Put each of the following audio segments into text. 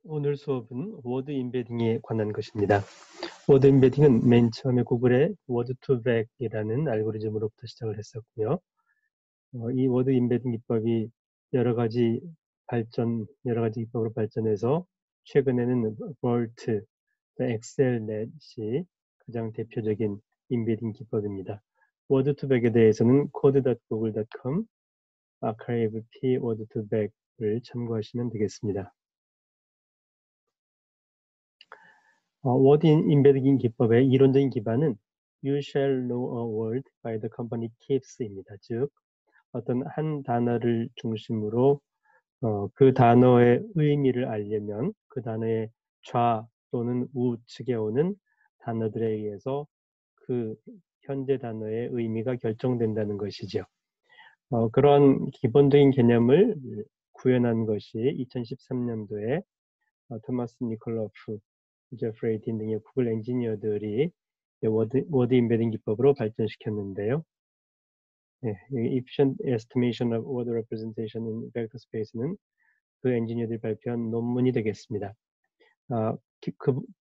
오늘 수업은 워드 임베딩에 관한 것입니다. 워드 임베딩은 맨 처음에 구글의 워드2vec이라는 알고리즘으로부터 시작을 했었고요. 이 워드 임베딩 기법이 여러 가지 기법으로 발전해서 최근에는 볼트, 엑셀넷이 가장 대표적인 임베딩 기법입니다. 워드2vec에 대해서는 code.google.com, archive p word2vec을 참고하시면 되겠습니다. 워드 임베딩 기법의 이론적인 기반은 You shall know a word by the company keeps입니다. 즉, 어떤 한 단어를 중심으로 그 단어의 의미를 알려면 그 단어의 좌 또는 우측에 오는 단어들에 의해서 그 현재 단어의 의미가 결정된다는 것이죠. 그런 기본적인 개념을 구현한 것이 2013년도에 토마스 니콜로프, 제프레이 딘 등의 구글 엔지니어들이 워드 임베딩 기법으로 발전시켰는데요. Efficient Estimation of Word Representation in Vector Space는 그 엔지니어들이 발표한 논문이 되겠습니다.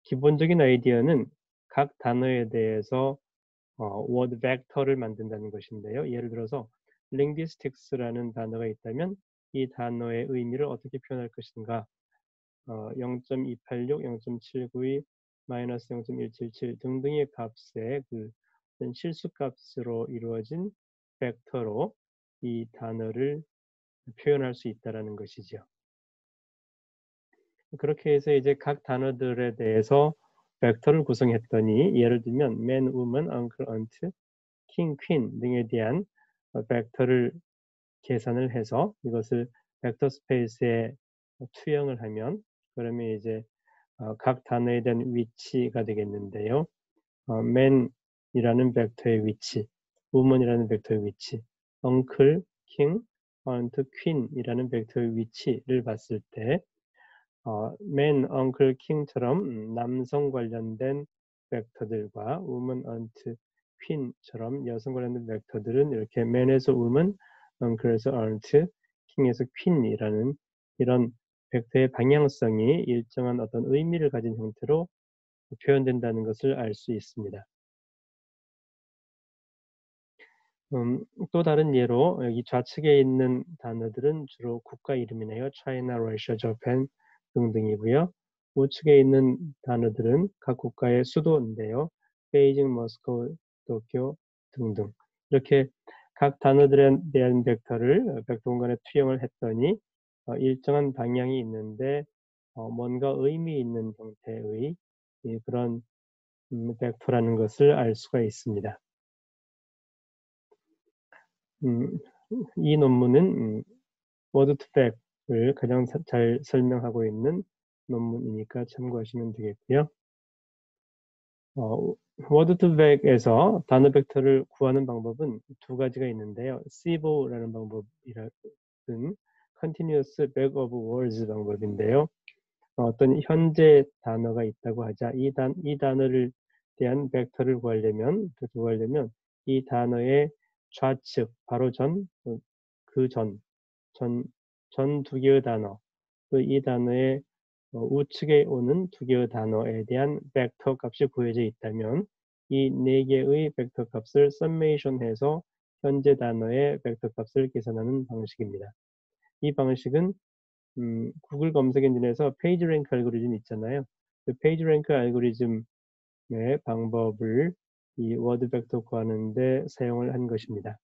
기본적인 아이디어는 각 단어에 대해서 워드 벡터를 만든다는 것인데요. 예를 들어서 linguistics라는 단어가 있다면 이 단어의 의미를 어떻게 표현할 것인가, 0.286, 0.792, 마이너스 0.177 등등의 값에 그 실수값으로 이루어진 벡터로 이 단어를 표현할 수 있다는 것이죠. 그렇게 해서 이제 각 단어들에 대해서 벡터를 구성했더니 예를 들면 man, woman, uncle, aunt, king, queen 등에 대한 벡터를 계산을 해서 이것을 벡터 스페이스에 투영을 하면 그러면 이제 각 단어에 대한 위치가 되겠는데요. man이라는 벡터의 위치, woman이라는 벡터의 위치, uncle, king, aunt, queen이라는 벡터의 위치를 봤을 때 man, uncle, king처럼 남성 관련된 벡터들과 woman, aunt, queen처럼 여성 관련된 벡터들은 이렇게 man에서 woman, uncle에서 aunt, king에서 queen이라는 이런 벡터의 방향성이 일정한 어떤 의미를 가진 형태로 표현된다는 것을 알 수 있습니다. 또 다른 예로 여기 좌측에 있는 단어들은 주로 국가 이름이네요. China, Russia, Japan 등등이고요. 우측에 있는 단어들은 각 국가의 수도인데요. 베이징, 모스코, 도쿄 등등. 이렇게 각 단어들에 대한 벡터 공간에 투영을 했더니 일정한 방향이 있는데 뭔가 의미 있는 형태의 그런 벡터라는 것을 알 수가 있습니다. 이 논문은 워드2vec을 가장 잘 설명하고 있는 논문이니까 참고하시면 되겠고요. 워드2vec에서 단어 벡터를 구하는 방법은 두 가지가 있는데요. CBO라는 방법이라는 Continuous Back of Words 방법인데요. 어떤 현재 단어가 있다고 하자 이 단어를 대한 벡터를 구하려면 이 단어의 좌측, 바로 전 두 개의 단어, 또 이 단어의 우측에 오는 두 개의 단어에 대한 벡터 값이 구해져 있다면 이 네 개의 벡터 값을 썸메이션해서 현재 단어의 벡터 값을 계산하는 방식입니다. 이 방식은 구글 검색 엔진에서 페이지랭크 알고리즘 있잖아요. 그 페이지랭크 알고리즘의 방법을 이 워드 벡터 구하는데 사용을 한 것입니다.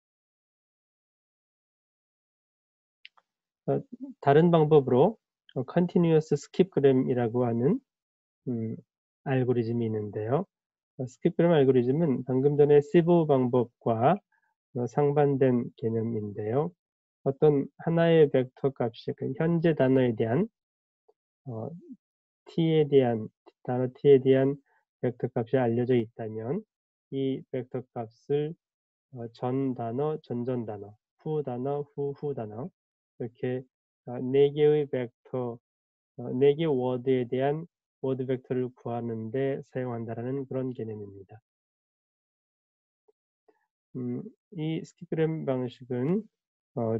다른 방법으로 Continuous Skipgram이라고 하는 알고리즘이 있는데요. 스킵그램 알고리즘은 방금 전에 시보 방법과 상반된 개념인데요. 어떤 하나의 벡터 값이 현재 단어에 대한 단어 t에 대한 벡터 값이 알려져 있다면 이 벡터 값을 전 단어, 전전 단어, 후 단어, 후 단어 이렇게 네 개의 벡터, 네 개 워드에 대한 워드 벡터를 구하는데 사용한다라는 그런 개념입니다. 이 스킵그램 방식은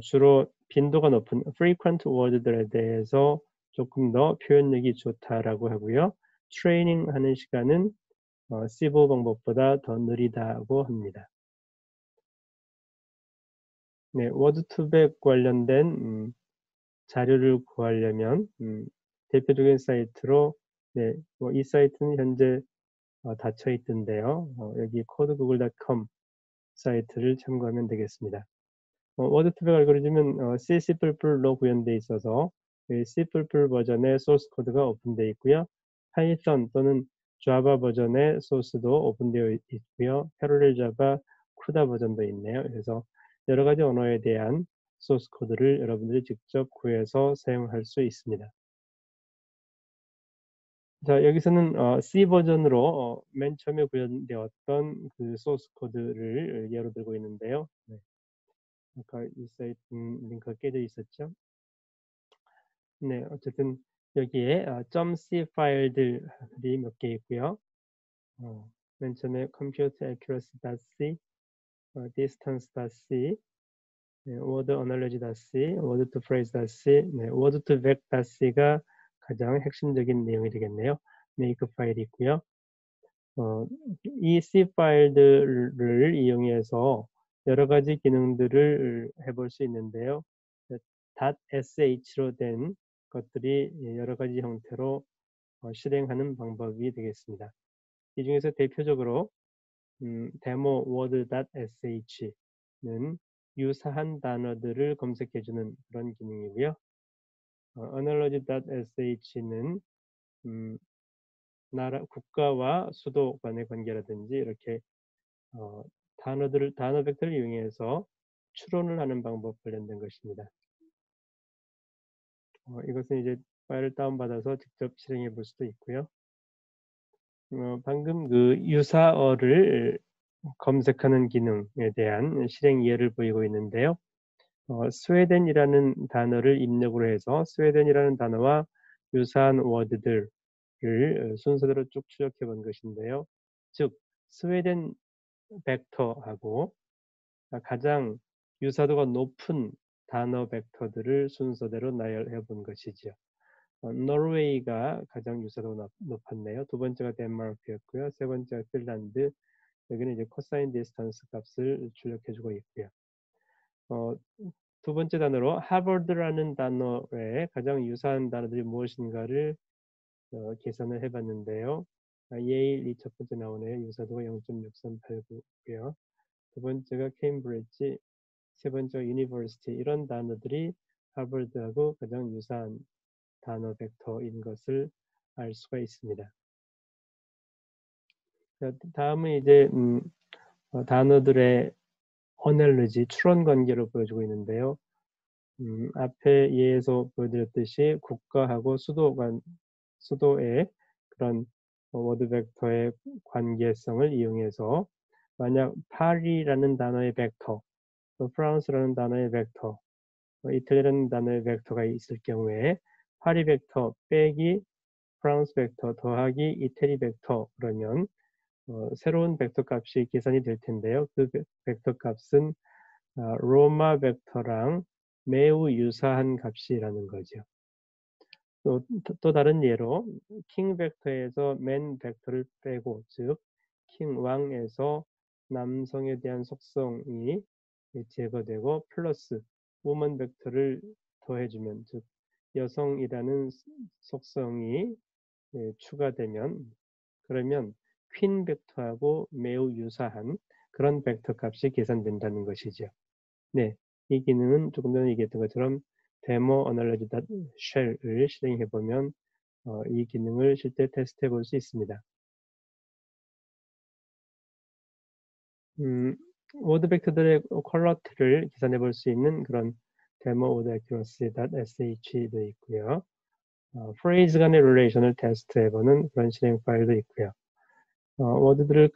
주로 빈도가 높은 frequent word들에 대해서 조금 더 표현력이 좋다라고 하고요. 트레이닝 하는 시간은 C5 방법보다 더 느리다고 합니다. 네, 워드2백 관련된 자료를 구하려면 대표적인 사이트로 네, 이 사이트는 현재 닫혀 있던데요. 여기 codegoogle.com 사이트를 참고하면 되겠습니다. 워드2백 알고리즘은 C++ 로 구현되어 있어서 C++ 버전의 소스 코드가 오픈되어 있고요. 파이썬 또는 자바 버전의 소스도 오픈되어 있고요. 패러렐 자바, 쿠다 버전도 있네요. 그래서 여러 가지 언어에 대한 소스 코드를 여러분들이 직접 구해서 사용할 수 있습니다. 자, 여기서는 C 버전으로 맨 처음에 구현되었던 그 소스 코드를 예로 들고 있는데요. 네. 아까 이 사이트 링크가 깨져 있었죠. 네, 어쨌든 여기에 .c 파일들이 몇 개 있고요. 맨 처음에 compute-accuracy.c, distance.c, 네, word-analogy.c, word-to-phrase.c, 네, word-to-vec.c가 가장 핵심적인 내용이 되겠네요. make 파일이 있고요. 이 C 파일들을 이용해서 여러 가지 기능들을 해볼 수 있는데요. .sh로 된 것들이 여러 가지 형태로 실행하는 방법이 되겠습니다. 이 중에서 대표적으로 데모 word.sh는 유사한 단어들을 검색해주는 그런 기능이고요. analogy.sh는 국가와 수도 간의 관계라든지 이렇게 단어 벡터를 이용해서 추론을 하는 방법 관련된 것입니다. 이것은 이제 파일을 다운받아서 직접 실행해 볼 수도 있고요. 방금 그 유사어를 검색하는 기능에 대한 실행 예를 보이고 있는데요. 스웨덴이라는 단어를 입력으로 해서 스웨덴이라는 단어와 유사한 워드들을 순서대로 쭉 추적해 본 것인데요. 즉 스웨덴 벡터하고 가장 유사도가 높은 단어 벡터들을 순서대로 나열해 본 것이죠. 노르웨이가 가장 유사도가 높았네요. 두 번째가 덴마크였고요. 세 번째가 핀란드. 여기는 이제 코사인 디스턴스 값을 출력해주고 있고요. 두 번째 단어로 하버드라는 단어에 가장 유사한 단어들이 무엇인가를 계산을 해봤는데요. 예일이 첫 번째 나오네요. 유사도가 0.6389고요. 두 번째가 케임브리지, 세 번째가 유니버시티. 이런 단어들이 하버드하고 가장 유사한 단어 벡터인 것을 알 수가 있습니다. 자, 다음은 이제 단어들의 어널리지, 추론 관계로 보여주고 있는데요. 앞에 예에서 보여드렸듯이 국가하고 수도의 그런 워드 벡터의 관계성을 이용해서 만약 파리라는 단어의 벡터, 또 프랑스라는 단어의 벡터, 이탈리아라는 단어의 벡터가 있을 경우에 파리 벡터 빼기 프랑스 벡터 더하기 이태리 벡터 그러면 새로운 벡터 값이 계산이 될 텐데요. 그 벡터 값은 로마 벡터랑 매우 유사한 값이라는 거죠. 또 다른 예로 킹 벡터에서 맨 벡터를 빼고 즉 킹 왕에서 남성에 대한 속성이 제거되고 플러스 woman 벡터를 더해주면 즉 여성이라는 속성이 추가되면 그러면 퀸 벡터하고 매우 유사한 그런 벡터 값이 계산된다는 것이죠. 네, 이 기능은 조금 전에 얘기했던 것처럼 데모 analogy.shell을 실행해 보면 이 기능을 실제 테스트해 볼 수 있습니다. 워드 벡터들의 퀄러티를 계산해 볼 수 있는 그런 데모 word accuracy.sh도 있고요. 프레이즈 간의 릴레이션을 테스트해 보는 그런 실행 파일도 있고요. 워드들을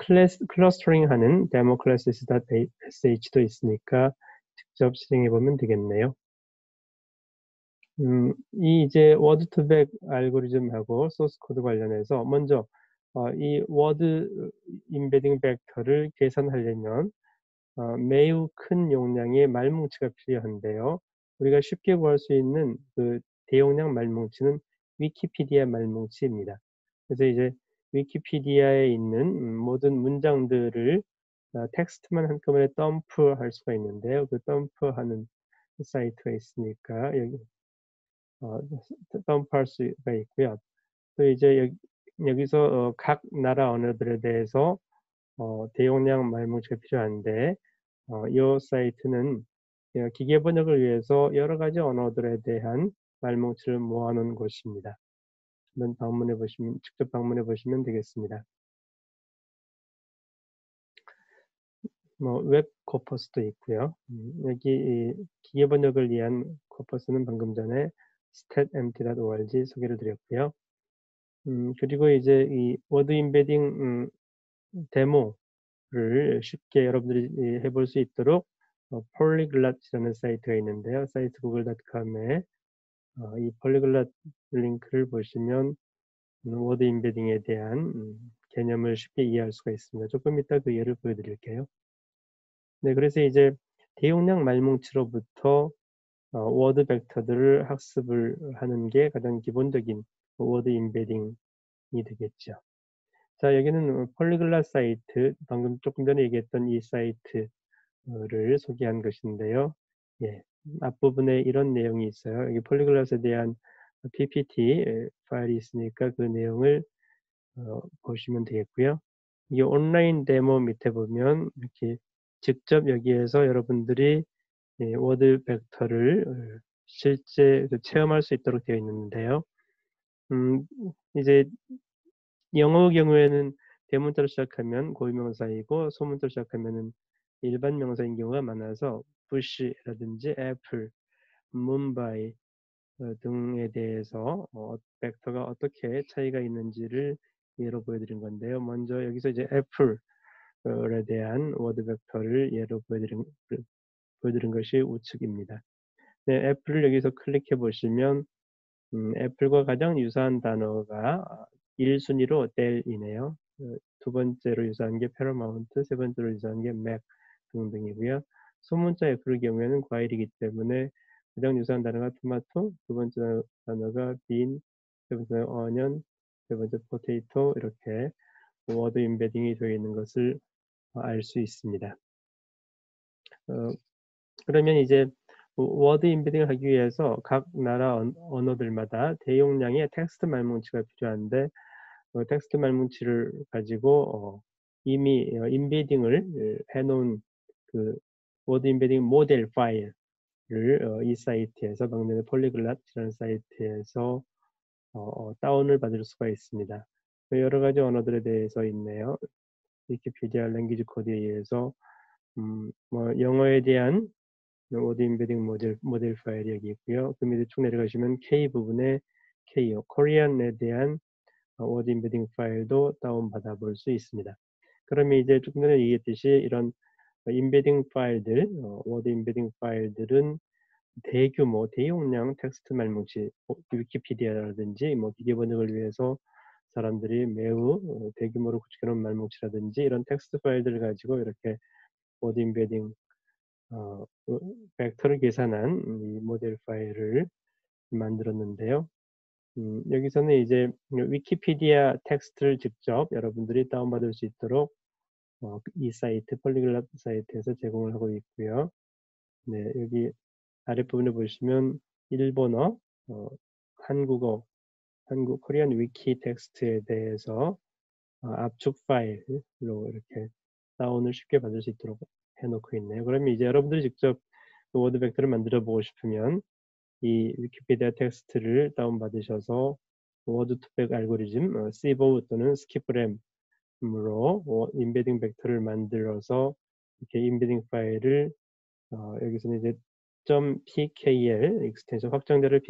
클러스터링하는 데모 classes.sh도 있으니까 직접 실행해 보면 되겠네요. 이 이제 워드2백 알고리즘하고 소스 코드 관련해서 먼저 이 워드 임베딩 벡터를 계산하려면 매우 큰 용량의 말뭉치가 필요한데요. 우리가 쉽게 구할 수 있는 그 대용량 말뭉치는 위키피디아 말뭉치입니다. 그래서 이제 위키피디아에 있는 모든 문장들을 텍스트만 한꺼번에 덤프할 수가 있는데요. 그 덤프하는 사이트가 있으니까 여기 덤프할 수가 있고요. 또 이제 여기서 각 나라 언어들에 대해서 대용량 말뭉치가 필요한데 이 사이트는 기계 번역을 위해서 여러 가지 언어들에 대한 말뭉치를 모아놓은 곳입니다. 한번 직접 방문해 보시면 되겠습니다. 웹 코퍼스도 있고요. 여기 기계 번역을 위한 코퍼스는 방금 전에 statmt.org 소개를 드렸고요. 그리고 이제 이 워드 임베딩 데모를 쉽게 여러분들이 해볼 수 있도록 polyglot이라는 사이트가 있는데요. 사이트 google.com에 이 polyglot 링크를 보시면 워드 임베딩에 대한 개념을 쉽게 이해할 수가 있습니다. 조금 이따 그 예를 보여드릴게요. 네, 그래서 이제 대용량 말뭉치로부터 워드 벡터들을 학습을 하는 게 가장 기본적인 워드 임베딩이 되겠죠. 자, 여기는 폴리글랏 사이트, 방금 조금 전에 얘기했던 이 사이트를 소개한 것인데요. 예, 앞부분에 이런 내용이 있어요. 여기 폴리글랏에 대한 PPT 파일이 있으니까 그 내용을 보시면 되겠고요. 이 온라인 데모 밑에 보면 이렇게 직접 여기에서 여러분들이 워드 벡터를 실제 체험할 수 있도록 되어 있는데요. 이제 영어 경우에는 대문자로 시작하면 고유명사이고 소문자로 시작하면은 일반 명사인 경우가 많아서 부시라든지 애플, 뭄바이 등에 대해서 벡터가 어떻게 차이가 있는지를 예로 보여드린 건데요. 먼저 여기서 이제 애플에 대한 워드 벡터를 예로 보여드린 것이 우측입니다. 네, 애플을 여기서 클릭해 보시면 애플과 가장 유사한 단어가 1순위로 델이네요. 두 번째로 유사한 게 패러마운트, 세 번째로 유사한 게 맥 등등이고요. 소문자 애플의 경우에는 과일이기 때문에 가장 유사한 단어가 토마토, 두 번째 단어가 빈, 세 번째 어년, 세 번째 포테이토 이렇게 워드 임베딩이 되어 있는 것을 알 수 있습니다. 그러면 이제 워드 임베딩을 하기 위해서 각 나라 언어들마다 대용량의 텍스트 말뭉치가 필요한데 텍스트 말뭉치를 가지고 이미 임베딩을 해놓은 그 워드 임베딩 모델 파일을 이 사이트에서 방금 전에 폴리글랏이라는 사이트에서 다운을 받을 수가 있습니다. 여러 가지 언어들에 대해서 있네요. 위키피디아 랭귀지 코드에 의해서 영어에 대한 워드 임베딩 모델 파일이 여기 있고요. 그 밑에 쭉 내려가시면 K 부분에 K요, 코리안에 대한 워드 임베딩 파일도 다운받아 볼 수 있습니다. 그러면 이제 조금 전에 얘기했듯이 이런 임베딩 파일들, 워드 임베딩 파일들은 대규모, 대용량 텍스트 말뭉치, 위키피디아라든지 기계 번역을 위해서 사람들이 매우 대규모로 구축해놓은 말뭉치라든지 이런 텍스트 파일들을 가지고 이렇게 워드 임베딩 벡터를 계산한 이 모델 파일을 만들었는데요. 여기서는 이제 위키피디아 텍스트를 직접 여러분들이 다운받을 수 있도록 이 사이트, 폴리글랏 사이트에서 제공을 하고 있고요. 네, 여기 아랫부분에 보시면 일본어, 한국어, 코리안 위키 텍스트에 대해서 압축 파일로 이렇게 다운을 쉽게 받을 수 있도록 해놓고 있네요. 그러면 이제 여러분들이 직접 워드 벡터를 만들어 보고 싶으면 이 위키피디아 텍스트를 다운받으셔서 워드 투백 알고리즘, 시보 또는 스키프램으로 임베딩 벡터를 만들어서 이렇게 임베딩 파일을 여기서는 이제 .pkl 익스텐션 확장자를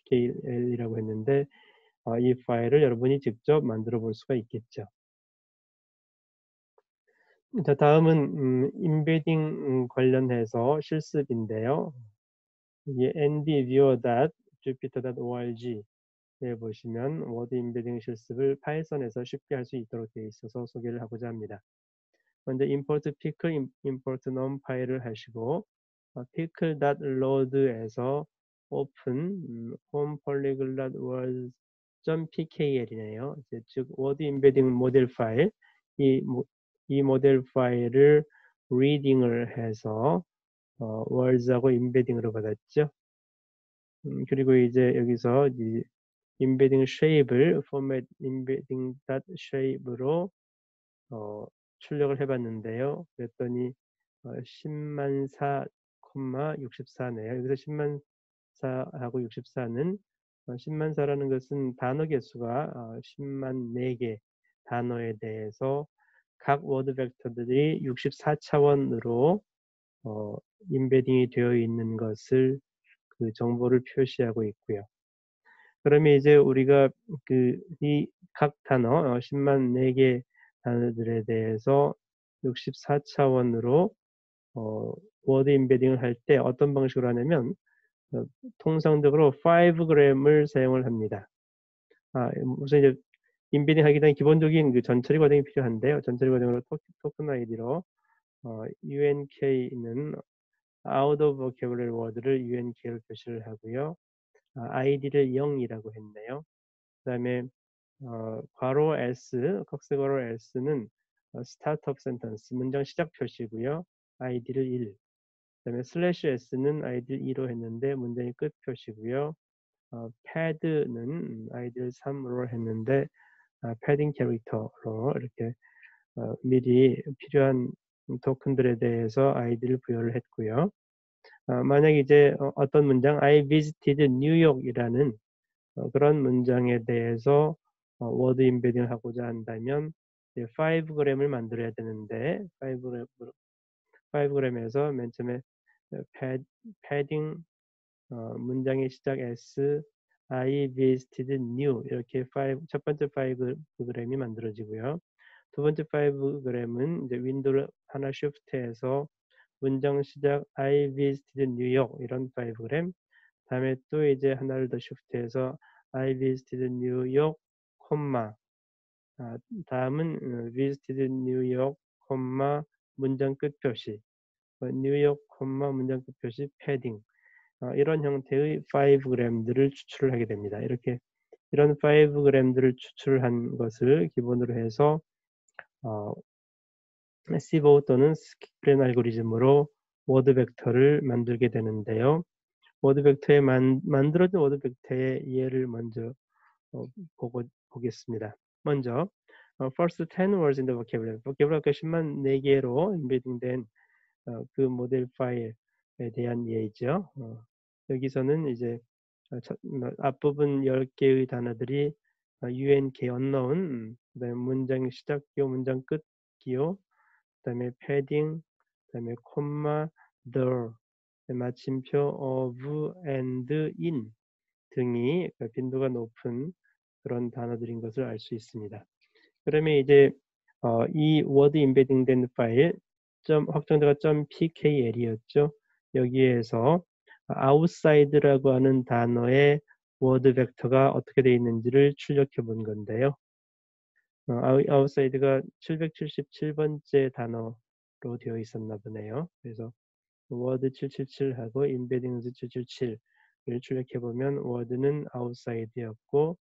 pkl이라고 했는데 이 파일을 여러분이 직접 만들어 볼 수가 있겠죠. 자, 다음은 임베딩 관련해서 실습인데요. 이게 ndviewer.jupyter.org에 보시면 워드 임베딩 실습을 파이썬에서 쉽게 할 수 있도록 되어 있어서 소개를 하고자 합니다. 먼저 import pickle, import numpy를 하시고 pickle.load에서 open home polyglot words.pkl이네요. 즉 word embedding 모델 파일, 이 모델 파일을 reading을 해서 words하고 embedding으로 받았죠. 그리고 이제 여기서 이 embedding shape를 format embedding shape로 출력을 해봤는데요. 그랬더니 10만 4, 64네요. 여기서 10만 4하고 64는 10만 4라는 것은 단어 개수가 10만 4개 단어에 대해서 각 워드 벡터들이 64차원으로 임베딩이 되어 있는 것을 그 정보를 표시하고 있고요. 그러면 이제 우리가 이 각 단어 10만 4개 단어들에 대해서 64차원으로 워드 임베딩을 할 때 어떤 방식으로 하냐면 통상적으로 5g을 사용을 합니다. 우선 이제 임베딩 하기 전에 기본적인 그 전처리 과정이 필요한데요. 전처리 과정으로 토큰 아이디로 unk는 out of vocabulary word를 unk로 표시를 하고요. id를 0이라고 했네요. 그 다음에 괄호 s, 꺽쇠괄호 s는 start of sentence, 문장 시작 표시고요. id를 1. 그 다음에 슬래시 s는 id를 2로 했는데 문장의 끝 표시고요. pad는 id를 3으로 했는데 패딩 캐릭터로 이렇게 미리 필요한 토큰들에 대해서 id를 부여를 했고요. 만약 이제 어떤 문장 I visited New York이라는 그런 문장에 대해서 워드 임베딩을 하고자 한다면 5g을 만들어야 되는데 5g에서 맨 처음에 패딩 문장의 시작 S I visited new 이렇게 첫 번째 5g이 만들어지고요. 두 번째 5g은 이제 윈도우를 하나 쉬프트해서 문장 시작 I visited New York 이런 5g 다음에 또 이제 하나를 더 쉬프트해서 I visited New York, 다음은 visited New York, 문장 끝 표시 뉴욕, 문장 끝 표시 패딩 이런 형태의 5g들을 추출을 하게 됩니다. 이런 5g들을 추출한 것을 기본으로 해서 시보 또는 스키프렌 알고리즘으로 워드 벡터를 만들게 되는데요. 워드 벡터에 만들어진 워드 벡터의 예를 먼저 보겠습니다. 먼저 first 10 words in the vocabulary. vocabulary가 10만 4개로 임베딩된 그 모델 파일에 대한 예이죠. 여기서는 이제 앞부분 10개의 단어들이 UNK unknown, 그다음에 문장 시작 기호, 문장 끝 기호, 그다음에 패딩, 그다음에 콤마, the, 마침표 of, and, in 등이 빈도가 높은 그런 단어들인 것을 알 수 있습니다. 그러면 이제 이 워드 임베딩 된 파일 확정자가 .pkl이었죠. 여기에서 outside라고 하는 단어의 워드 벡터가 어떻게 되어 있는지를 출력해 본 건데요. outside가 777번째 단어로 되어 있었나 보네요. 그래서 word 777하고 embeddings 777을 출력해 보면 word는 outside였고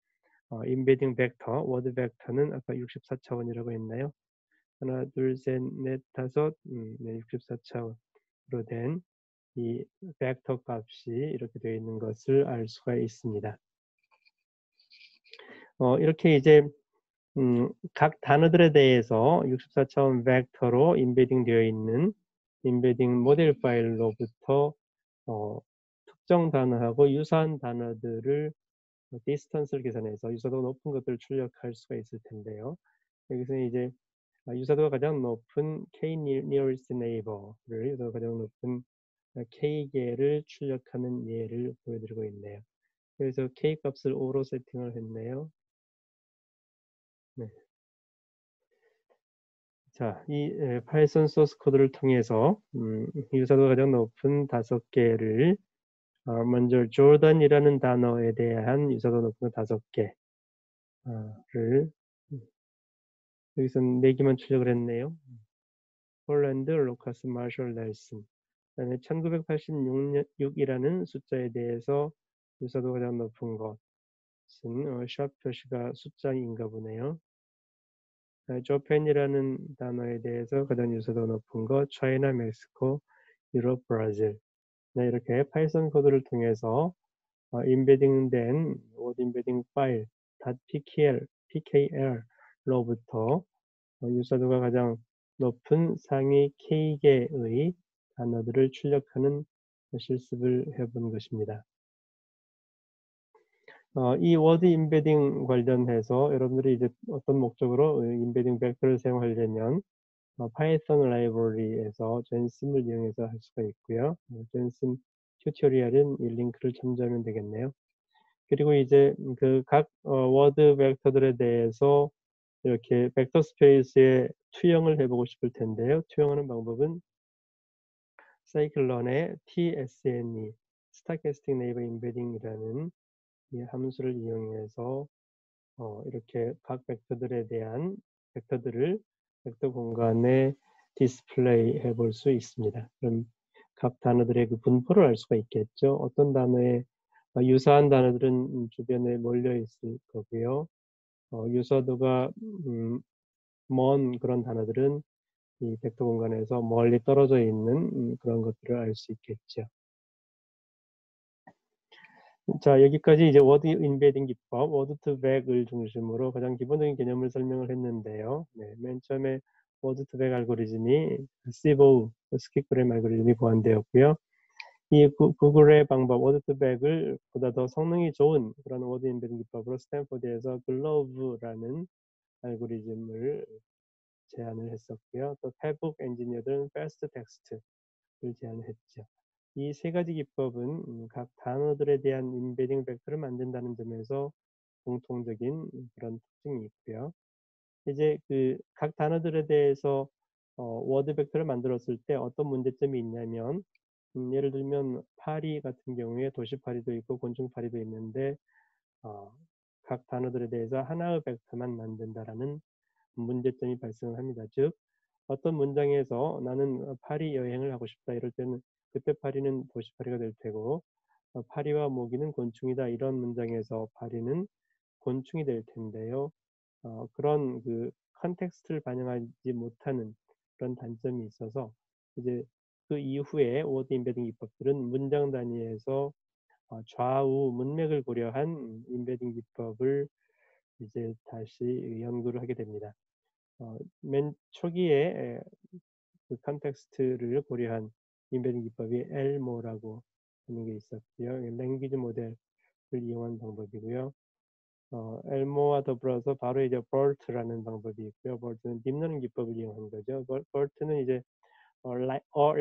embedding 벡터, word 벡터는 아까 64차원이라고 했나요? 하나, 둘, 셋, 넷, 다섯, 64차원으로 된 이 벡터 값이 이렇게 되어 있는 것을 알 수가 있습니다. 이렇게 이제 각 단어들에 대해서 64차원 벡터로 임베딩 되어 있는 임베딩 모델 파일로부터 특정 단어하고 유사한 단어들을 디스턴스를 계산해서 유사도가 높은 것들을 출력할 수가 있을 텐데요. 여기서 이제 유사도가 가장 높은 K nearest neighbor를 유사도가 가장 높은 K개를 출력하는 예를 보여드리고 있네요. 그래서 K 값을 5로 세팅을 했네요. 네. 자, 이 파이썬 소스 코드를 통해서 유사도가 가장 높은 5개를 먼저 조던이라는 단어에 대한 유사도 높은 5개를 여기서 4개만 출력을 했네요. 폴란드, 로카스, 마셜, 넬슨 그다음에 1986이라는 숫자에 대해서 유사도가 가장 높은 것은 샵 표시가 숫자인가 보네요. 조펜이라는 단어에 대해서 가장 유사도가 높은 것, 차이나, 멕시코, 유럽, 브라질. 네, 이렇게 파이썬 코드를 통해서 임베딩된 워드 임베딩 파일 .pkl로부터 유사도가 가장 높은 상위 K개의 단어들을 출력하는 실습을 해본 것입니다. 이 워드 임베딩 관련해서 여러분들이 이제 어떤 목적으로 임베딩 벡터를 사용하려면 파이썬 라이브러리에서 젠심을 이용해서 할 수가 있고요. 젠심 튜토리얼은 이 링크를 참조하면 되겠네요. 그리고 이제 그 각 워드 벡터들에 대해서 이렇게 벡터 스페이스에 투영을 해보고 싶을 텐데요. 투영하는 방법은 scikit-learn의 tsne, Stochastic Neighbor Embedding이라는 이 함수를 이용해서 이렇게 각 벡터들에 대한 벡터들을 벡터 공간에 디스플레이 해볼 수 있습니다. 그럼 각 단어들의 그 분포를 알 수가 있겠죠. 어떤 단어에 유사한 단어들은 주변에 몰려 있을 거고요. 유사도가 먼 그런 단어들은 이 벡터 공간에서 멀리 떨어져 있는 그런 것들을 알 수 있겠죠. 자, 여기까지 이제 워드 인베딩 기법, 워드 투 백을 중심으로 가장 기본적인 개념을 설명을 했는데요. 네, 맨 처음에 워드 투 백 알고리즘이 시보우, 스킵그램 알고리즘이 보완되었고요. 이 구글의 방법, 워드 투 백을 보다 더 성능이 좋은 그런 워드 인베딩 기법으로 스탠포드에서 글로브라는 알고리즘을 제안을 했었고요. 또 페북 엔지니어들은 패스트 텍스트를 제안했죠. 이 세 가지 기법은 각 단어들에 대한 인베딩 벡터를 만든다는 점에서 공통적인 그런 특징이 있고요. 이제 그 각 단어들에 대해서 워드 벡터를 만들었을 때 어떤 문제점이 있냐면 예를 들면 파리 같은 경우에 도시파리도 있고 곤충파리도 있는데 어, 각 단어들에 대해서 하나의 벡터만 만든다라는 문제점이 발생을 합니다. 즉 어떤 문장에서 나는 파리 여행을 하고 싶다 이럴 때는 그때 파리는 도시파리가 될 테고 파리와 모기는 곤충이다 이런 문장에서 파리는 곤충이 될 텐데요. 그런 그 컨텍스트를 반영하지 못하는 그런 단점이 있어서 이제 그 이후에 워드 임베딩 기법들은 문장 단위에서 좌우 문맥을 고려한 임베딩 기법을 이제 다시 연구를 하게 됩니다. 맨 초기에 그 컨텍스트를 고려한 임베딩 기법이 엘모라고 하는 게 있었고요. 랭귀지 모델을 이용한 방법이고요. 엘모와 더불어서 바로 이제 BERT라는 방법이 있고요. BERT는 딥러닝 기법을 이용한 거죠. BERT는 이제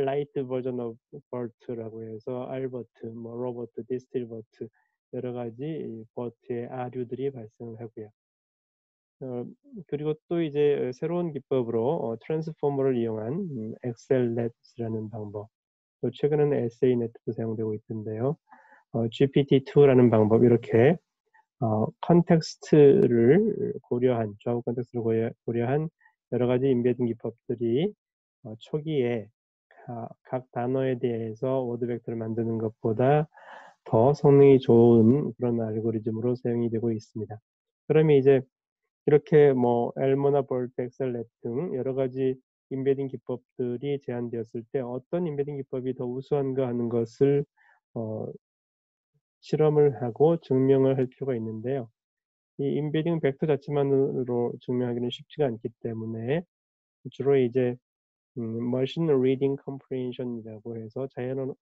라이트 버전 오브 BERT라고 해서 알버트, 뭐 로버트, 디스틸버트 여러 가지 버트의 아류들이 발생을 하고요. 그리고 또 이제 새로운 기법으로 트랜스포머를 이용한 엑셀넷이라는 방법, 또 최근에는 에세이넷도 사용되고 있던데요. GPT-2라는 방법 이렇게 컨텍스트를 고려한 좌우 컨텍스트를 고려한 여러 가지 임베딩 기법들이 초기에 각 단어에 대해서 워드 벡터를 만드는 것보다 더 성능이 좋은 그런 알고리즘으로 사용이 되고 있습니다. 그러면 이제 이렇게 뭐 엘모나 볼트, 엑셀렛 등 여러 가지 임베딩 기법들이 제안되었을 때 어떤 임베딩 기법이 더 우수한가 하는 것을 실험을 하고 증명을 할 필요가 있는데요. 이 임베딩 벡터 자체만으로 증명하기는 쉽지가 않기 때문에 주로 이제 머신 리딩 컴프레hension이라고 해서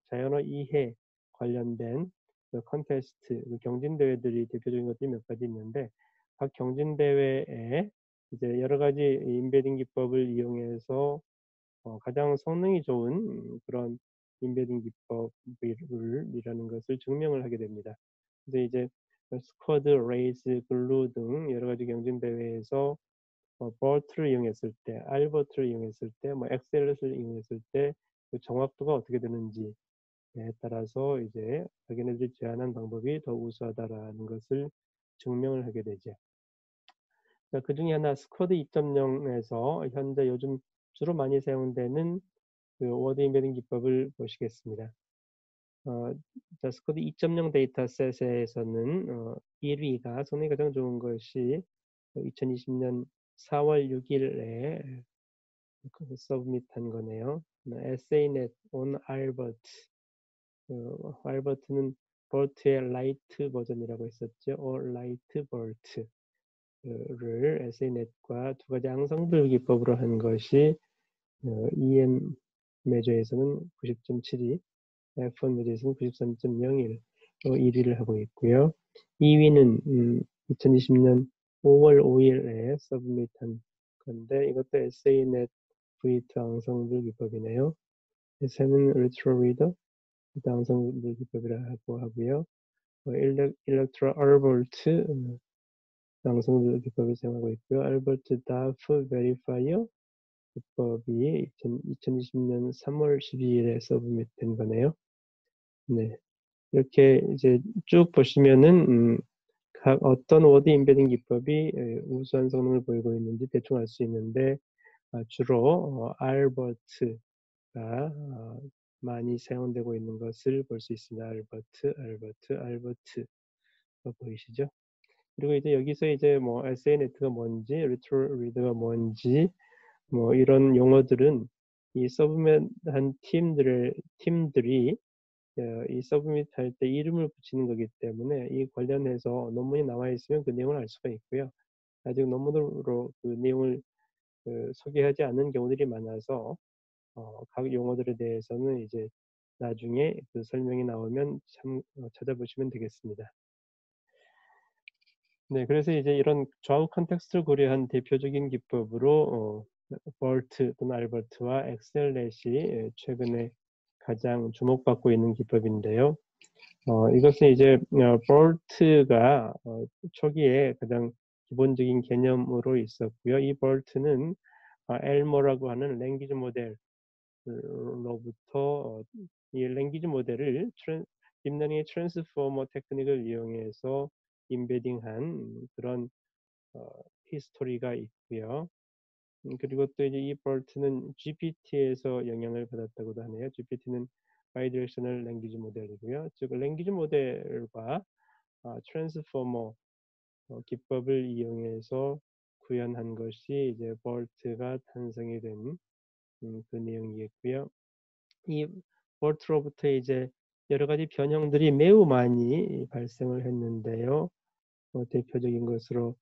자연어 이해 관련된 그 컨테스트, 그 경진대회들이 대표적인 것들이 몇 가지 있는데 각 경진대회에 이제 여러 가지 임베딩 기법을 이용해서 가장 성능이 좋은 그런 임베딩 기법이라는 것을 증명을 하게 됩니다. 그래서 이제 스쿼드, 레이스, 글루 등 여러 가지 경진대회에서 버트를 이용했을 때, 알버트를 이용했을 때, 뭐 엑셀렛을 이용했을 때 그 정확도가 어떻게 되는지에 따라서 이제 자기네들이 제안한 방법이 더 우수하다라는 것을 증명을 하게 되죠. 그 중에 하나 스쿼드 2.0에서 현재 요즘 주로 많이 사용되는 그 워드 임베딩 기법을 보시겠습니다. 자스코드 2.0 데이터셋에서는 1위가 성능이 가장 좋은 것이 2020년 4월 6일에 서브밋한 거네요. 에세이넷 on 알버트. 알버트는 버트의 라이트 버전이라고 했었죠. 라이트 버트를 에세이넷과 두 가지 앙상블 기법으로 한 것이 EM 매저에서는 90.72, F1 매저에서는 93.01, 1위를 하고 있고요. 2위는 2020년 5월 5일에 서브밋한 건데 이것도 에세이넷 V2 앙상블 기법이네요. 3는 리트럴 리더, 앙상블 기법이라고 하고요. 일렉트라 알버트 앙상블 기법을 사용하고 있고요. 알버트 다프 베리파이어 기법이 2020년 3월 12일에 서브밋된 거네요. 네, 이렇게 이제 쭉 보시면은 각 어떤 워드 임베딩 기법이 우수한 성능을 보이고 있는지 대충 알 수 있는데 주로 알버트가 많이 사용되고 있는 것을 볼 수 있습니다. 알버트 보이시죠? 그리고 이제 여기서 이제 뭐 SNet가 뭔지, 리트럴 리더가 뭔지, 뭐 이런 용어들은 이 서브밋한 팀들이 이 서브밋 할 때 이름을 붙이는 거기 때문에 이 관련해서 논문이 나와 있으면 그 내용을 알 수가 있고요. 아직 논문으로 그 내용을 소개하지 않은 경우들이 많아서 각 용어들에 대해서는 이제 나중에 그 설명이 나오면 찾아보시면 되겠습니다. 네, 그래서 이제 이런 좌우 컨텍스트를 고려한 대표적인 기법으로 볼트 또는 알버트와 엑셀렛이 최근에 가장 주목받고 있는 기법인데요. 이것은 이제 볼트가 초기에 가장 기본적인 개념으로 있었고요. 이 볼트는 엘모라고 하는 랭귀지 모델로부터 이 랭귀지 모델을 딥러닝의 트랜스포머 테크닉을 이용해서 임베딩한 그런 히스토리가 있고요. 그리고 또 이제 이 볼트는 GPT에서 영향을 받았다고도 하네요. GPT는 바이디렉셔널 랭귀지 모델이고요. 즉 랭귀지 모델과 트랜스포머 기법을 이용해서 구현한 것이 이제 볼트가 탄생이 된 그 내용이겠고요. 이 볼트로부터 이제 여러 가지 변형들이 매우 많이 발생을 했는데요. 대표적인 것으로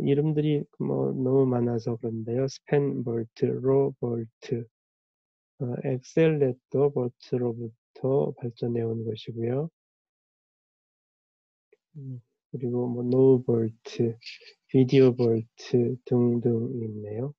이름들이 너무 많아서 그런데요. 스팬 볼트, 로 볼트, 엑셀렛도 볼트로부터 발전해 온 것이고요. 그리고 뭐 노 볼트, 비디오 볼트 등등 있네요.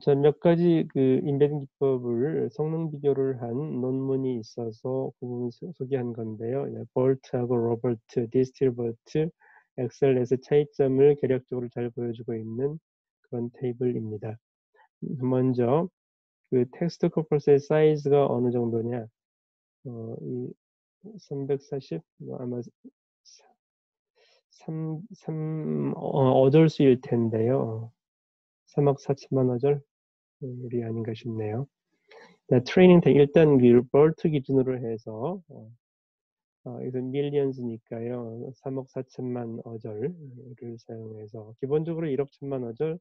자, 몇 가지 그 임베딩 기법을 성능 비교를 한 논문이 있어서 그 부분 소개한 건데요. 볼트하고 로버트, 디스틸버트, 엑셀렛의 차이점을 개략적으로 잘 보여주고 있는 그런 테이블입니다. 먼저 그 텍스트 코퍼스의 사이즈가 어느 정도냐? 이 340, 아마 3어절수일 텐데요. 3억 4천만 어절이 아닌가 싶네요. 트레이닝 일단 그 볼트 기준으로 해서 여기서 밀리언즈니까요. 3억 4천만 어절을 사용해서 기본적으로 1억 1천만 어절,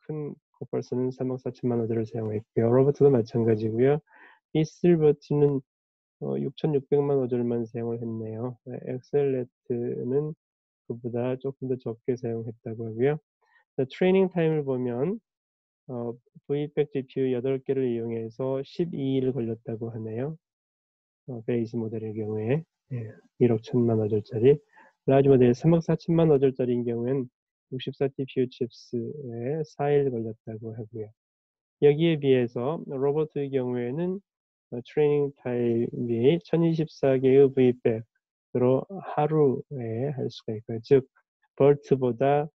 큰 코퍼스는 3억 4천만 어절을 사용했고요. 로버트도 마찬가지고요. 디스틸버트는 6,600만 어절만 사용을 했네요. 엑셀렛는 그보다 조금 더 적게 사용했다고 하고요. 트레이닝 타임을 보면 V백 GPU 8개를 이용해서 12일 걸렸다고 하네요. 베이스 모델의 경우에 1억 1천만 어절짜리, 라지 모델 3억 4천만 어절짜리인 경우엔 64 TPU 칩스에 4일 걸렸다고 하고요. 여기에 비해서 로버트의 경우에는 트레이닝 타임이 1024개의 V백으로 하루에 할 수가 있고요. 즉 볼트보다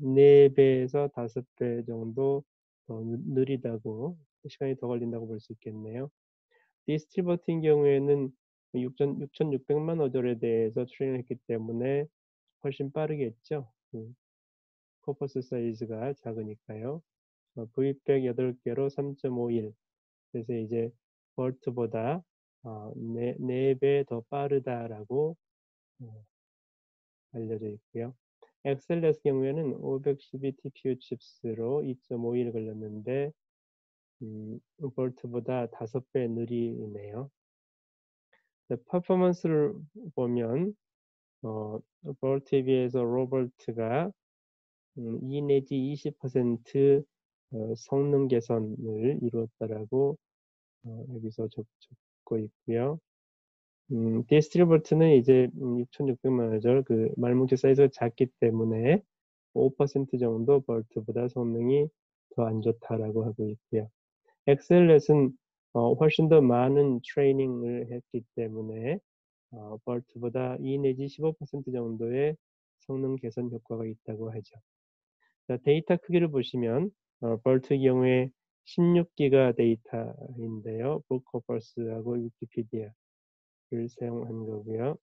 4배에서 5배 정도 더 느리다고, 시간이 더 걸린다고 볼 수 있겠네요. 디스틸버트인 경우에는 6,600만 어절에 대해서 트레이닝을 했기 때문에 훨씬 빠르겠죠. 코퍼스 사이즈가 작으니까요. V백 8개로 3.51. 그래서 이제 볼트보다 4배 더 빠르다라고 알려져 있고요. XLS 경우에는 512 TPU 칩스로 2.51 걸렸는데 볼트보다 5배 느리네요. 퍼포먼스를 보면 볼트에 비해서 로버트가 2 내지 20% 성능 개선을 이루었다라고 여기서 적고 있고요. 디스트리버트는 이제 6,600마이저 그 말뭉치 사이즈가 작기 때문에 5% 정도 볼트보다 성능이 더 안 좋다라고 하고 있고요. XLS는 훨씬 더 많은 트레이닝을 했기 때문에 볼트보다 2 내지 15% 정도의 성능 개선 효과가 있다고 하죠. 자, 데이터 크기를 보시면 볼트의 경우에 16기가 데이터인데요. 북코퍼스하고 위키피디아를 사용한 거고요.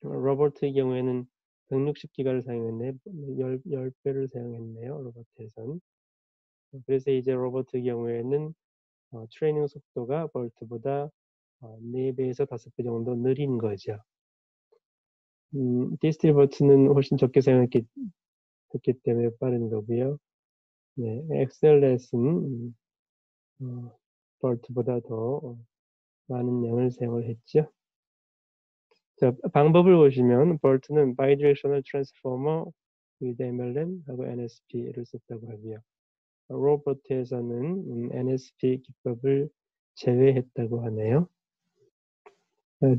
로버트의 경우에는 160기가를 사용했네, 10배를 사용했네요. 로버트에선. 그래서 이제 로버트의 경우에는 트레이닝 속도가 볼트보다 4배에서 5배 정도 느린 거죠. 디스트리버트는 훨씬 적게 사용했기 때문에 빠른 거고요. 네, XLS는 볼트보다 더 많은 양을 사용을 했죠. 자, 방법을 보시면 볼트는 Bidirectional Transformer with MLM 하고 NSP를 썼다고 하고요. 로버트에서는 NSP 기법을 제외했다고 하네요.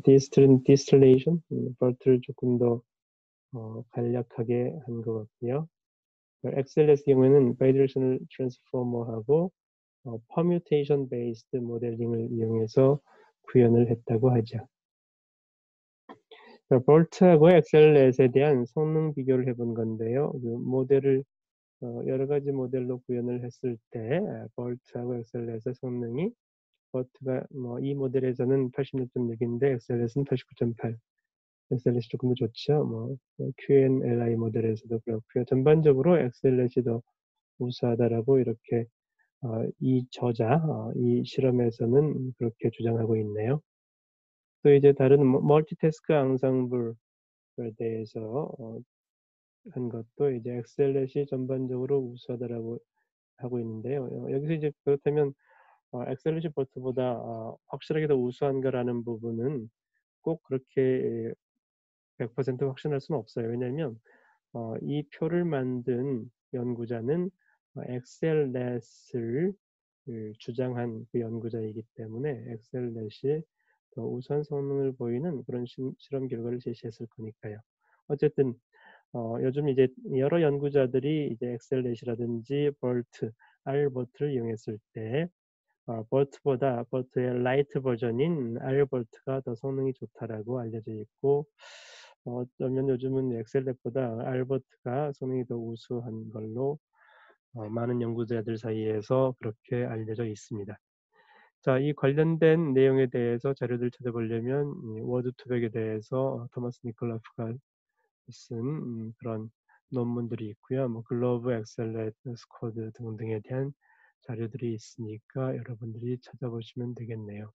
디스틸레이션, 볼트를 조금 더 간략하게 한 것 같고요. XLS 경우에는 Bidirectional Transformer하고 Permutation Based 모델링을 이용해서 구현을 했다고 하죠. 볼트하고 XLS에 대한 성능 비교를 해본 건데요. 그 모델을 여러 가지 모델로 구현을 했을 때 볼트하고 XLS의 성능이 볼트가 이 모델에서는 86.6인데 XLS는 89.8. XLS이 조금 더 좋죠. QNLI 모델에서도 그렇고요. 전반적으로 XLS이 더 우수하다라고 이렇게 이 이 실험에서는 그렇게 주장하고 있네요. 또 이제 다른 멀티태스크 앙상블에 대해서 한 것도 이제 XLS이 전반적으로 우수하다라고 하고 있는데요. 여기서 이제 그렇다면 XLS이 볼트보다 확실하게 더 우수한가라는 부분은 꼭 그렇게 100% 확신할 수는 없어요. 왜냐하면 이 표를 만든 연구자는 XLS를 주장한 그 연구자이기 때문에 XLS이 더 우수한 성능을 보이는 그런 실험 결과를 제시했을 거니까요. 어쨌든 요즘 이제 여러 연구자들이 이제 XLS라든지 볼트, R볼트를 이용했을 때 볼트의 라이트 버전인 R볼트가 더 성능이 좋다라고 알려져 있고 어쩌면 요즘은 XLS보다 R볼트가 성능이 더 우수한 걸로 많은 연구자들 사이에서 그렇게 알려져 있습니다. 자, 이 관련된 내용에 대해서 자료들 찾아보려면 워드 투백에 대해서 토마스 니콜라프가 쓴 그런 논문들이 있고요. 글로브 XLS 코드 등등에 대한 자료들이 있으니까 여러분들이 찾아보시면 되겠네요.